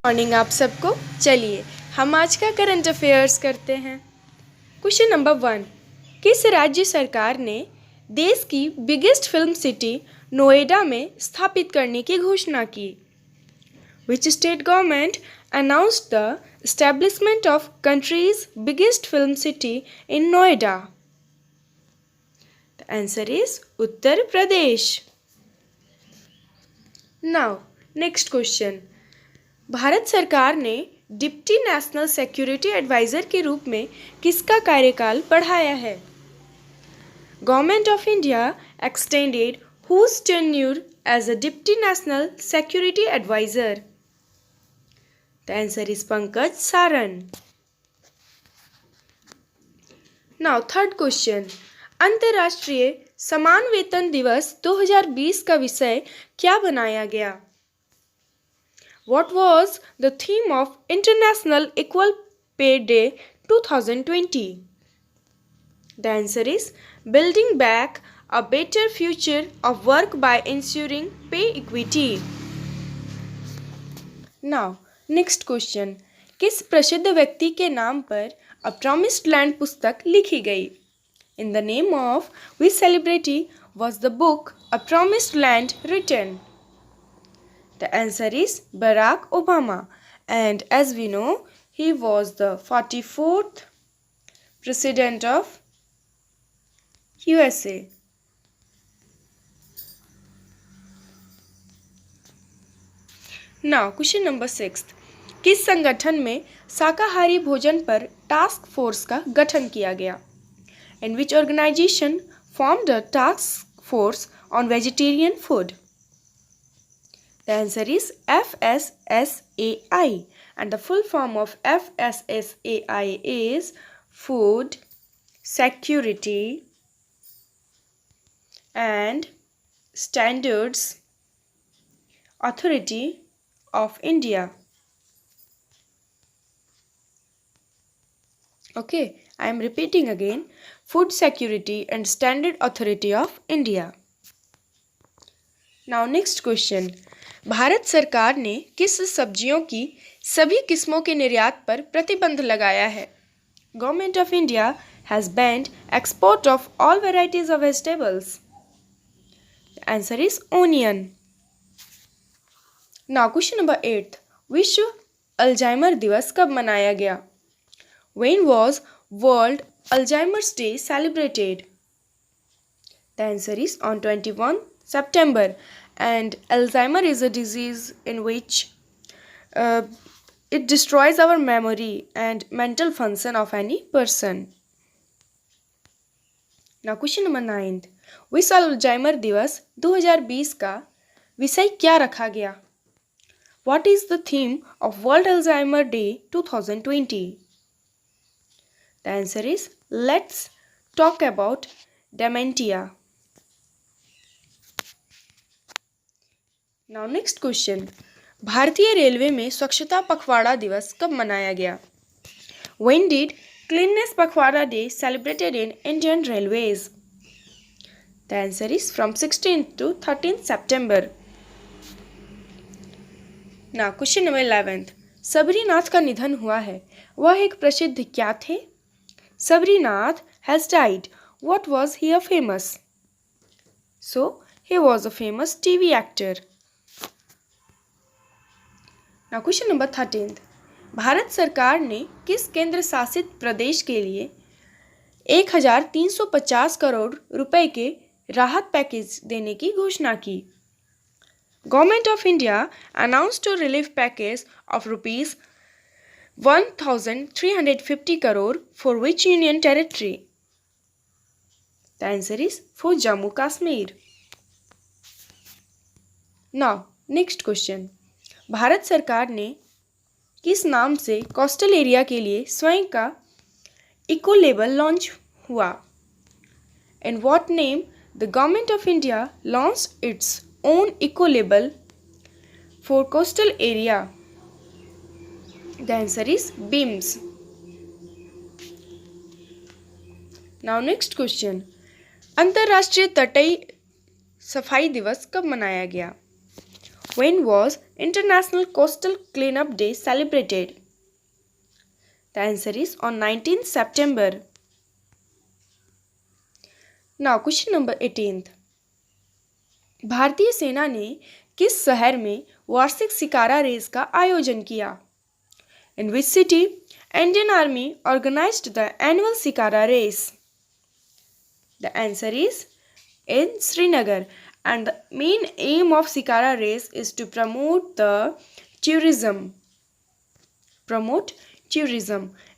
Morning आप सबको। चलिए हम आज का करंट अफेयर्स करते हैं। क्वेश्चन नंबर 1, किस राज्य सरकार ने देश की बिगेस्ट फिल्म सिटी नोएडा में स्थापित करने की घोषणा की? Which state government announced the establishment of countries biggest film city in Noida? The answer is Uttar Pradesh. Now next question, Bharat सरकार ने डिप्टी नेशनल सिक्योरिटी एडवाइजर के रूप में किसका कार्यकाल बढ़ाया है? Government of India extended whose tenure as a deputy national security adviser? The answer is Pankaj Saran. Now third question, अंतर्राष्ट्रीय समान वेतन दिवस 2020 का विषय क्या बनाया गया? What was the theme of International Equal Pay Day 2020? The answer is Building Back a Better Future of Work by Ensuring Pay Equity. Now, next question. किस प्रसिद्ध व्यक्ति के नाम पर A Promised Land पुस्तक लिखी गई? In the name of which celebrity was the book A Promised Land written? The answer is Barack Obama, and as we know, he was the 44th president of USA. Now, question number 6. किस संगठन में शाकाहारी भोजन पर task force का गठन किया गया? And which organization formed a task force on vegetarian food? The answer is FSSAI, and the full form of FSSAI is Food Security and Standards Authority of India. Okay, I am repeating again, Food Security and Standard Authority of India. Now next question, Bharat सरकार ने किस सब्जियों की सभी किस्मों के निर्यात पर प्रतिबंध लगाया है? Government of India has banned export of all varieties of vegetables. Answer is onion. Now question number 8, विश्व अल्जाइमर दिवस कब मनाया गया? When was world Alzheimer's day celebrated? The answer is on 21 September, and Alzheimer is a disease in which it destroys our memory and mental function of any person. Now question number 9, विश्व Alzheimer दिवस 2020 का विषय क्या रखा गया? What is the theme of World Alzheimer Day 2020? The answer is let's talk about dementia. Now next question, भारतीय railway में स्वच्छता पखवाड़ा दिवस कब मनाया गया? When did cleanliness pakhwada day celebrated in Indian railways? The answer is from 16 to 13 September. Now question number 11, Sabrinath का निधन हुआ है, वह एक प्रसिद्ध क्या थे? Sabrinath has died, what was he a famous? So he was a famous TV actor. Now question number 13, Bharat सरकार ने किस केंद्र शासित प्रदेश के लिए 1350 करोड़ रुपए के राहत पैकेज देने की घोषणा की? Government of India announced a relief package of rupees 1350 crore for which union territory? The answer is for Jammu Kashmir. Now next question, Bharat सरकार ने किस नाम से कोस्टल एरिया के लिए स्वयं का इको लेबल लॉन्च हुआ? In what name the government of India launched its own eco label for coastal area? The answer is BEAMS. Now next question, अंतर्राष्ट्रीय तटीय सफाई दिवस कब मनाया गया? When was International Coastal Cleanup Day celebrated? The answer is on 19th September. Now question number 18th. भारतीय सेना ने किस शहर में वार्षिक शिकारा रेस का आयोजन किया? In which city Indian Army organized the annual Shikara race? The answer is in Srinagar, and the main aim of Shikara race is to promote tourism,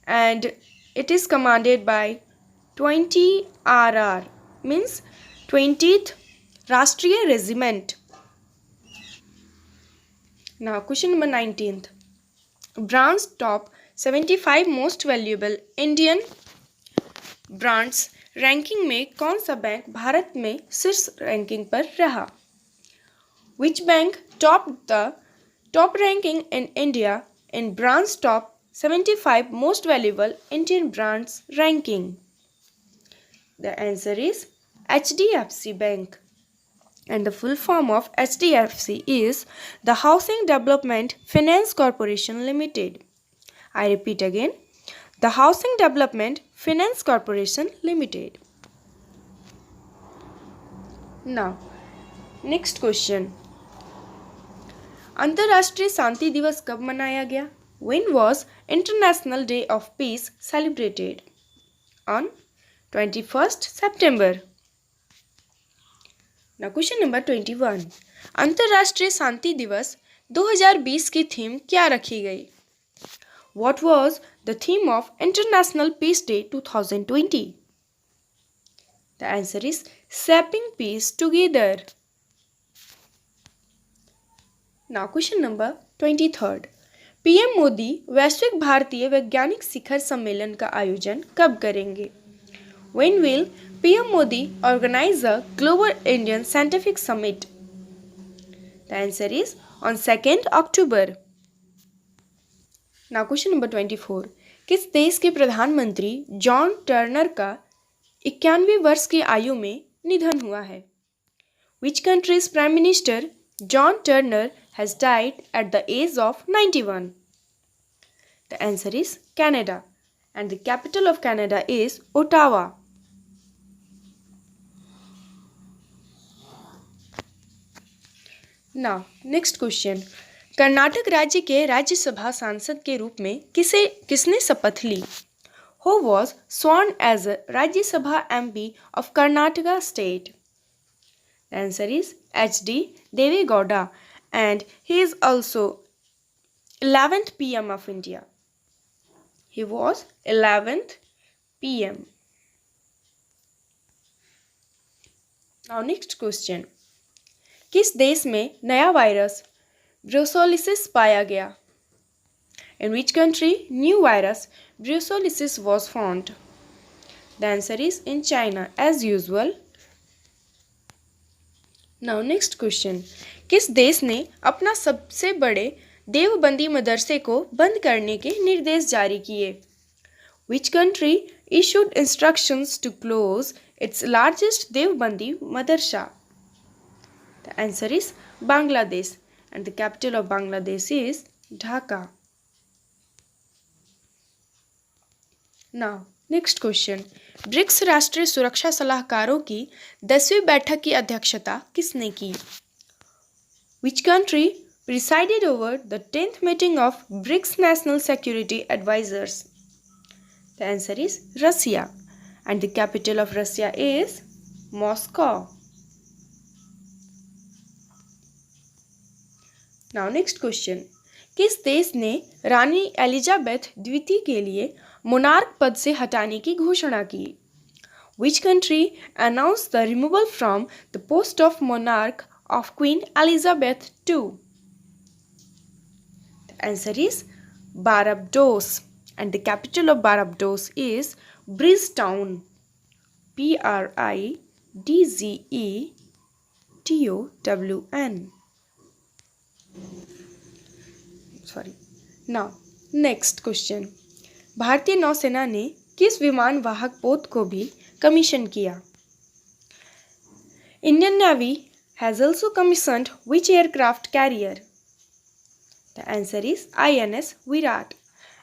and it is commanded by 20 RR, means 20th Rashtriya Regiment. Now question number 19th. Brands top 75 most valuable Indian brands ranking में कौन सा bank Bharat में शीर्ष ranking पर रहा? Which bank topped the top ranking in India in brands top 75 most valuable Indian brands ranking? The answer is HDFC Bank. And the full form of HDFC is the Housing Development Finance Corporation Limited. I repeat again, the Housing Development Finance Corporation Limited. Now, next question. अंतर्राष्ट्रीय शांति दिवस कब मनाया गया? When was International Day of Peace celebrated? On 21st September. Now question number 21. अंतर्राष्ट्रीय शांति दिवस 2020 की theme क्या रखी गई? What was the theme of International Peace Day 2020? The answer is Shaping Peace Together. Now question number 23rd. PM Modi वैश्विक भारतीय वैज्ञानिक शिखर सम्मेलन का आयोजन कब करेंगे? When will PM Modi organize a Global Indian Scientific Summit? The answer is on 2nd October. Now question number 24. किस देश के प्रधानमंत्री जॉन टर्नर का 91 वर्ष की आयु में निधन हुआ है? Which country's Prime Minister John Turner has died at the age of 91? The answer is Canada, and the capital of Canada is Ottawa. Now, next question. Karnataka राज्य के राज्यसभा सांसद के रूप में किसने शपथ ली? Who was sworn as a Rajya MP of Karnataka state? The answer is H.D. Deve Gowda, and he is also 11th PM of India. He was 11th PM. Now next question. किस देश में नया virus brucellosis पाया गया? In which country new virus brucellosis was found? The answer is in China as usual. Now next question. किस देश ने अपना सबसे बड़े देवबंदी मदरसे को बंद करने के निर्देश जारी किए? Which country issued instructions to close its largest Deobandi Madrasa? The answer is Bangladesh, and the capital of Bangladesh is Dhaka. Now, next question. BRICS राष्ट्रीय सुरक्षा सलाहकारों की 10वीं बैठक की अध्यक्षता किसने की? Which country presided over the 10th meeting of BRICS National Security Advisors? The answer is Russia, and the capital of Russia is Moscow. Now next question. किस देश ने रानी एलिजाबेथ द्वितीय के लिए मोनार्क पद से हटाने की घोषणा की? Which country announced the removal from the post of monarch of Queen Elizabeth II? The answer is Barbados, and the capital of Barbados is Bridgetown. Bridgetown. Sorry. Now, next question. भारतीय नौसेना ने किस विमान वाहक पोत को भी कमीशन किया? Indian Navy has also commissioned which aircraft carrier? The answer is INS Virat,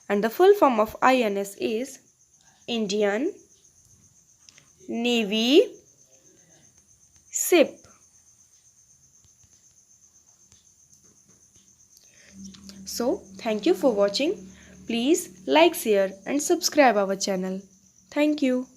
and the full form of INS is Indian Navy ship. So, thank you for watching. Please like, share and subscribe our channel. Thank you.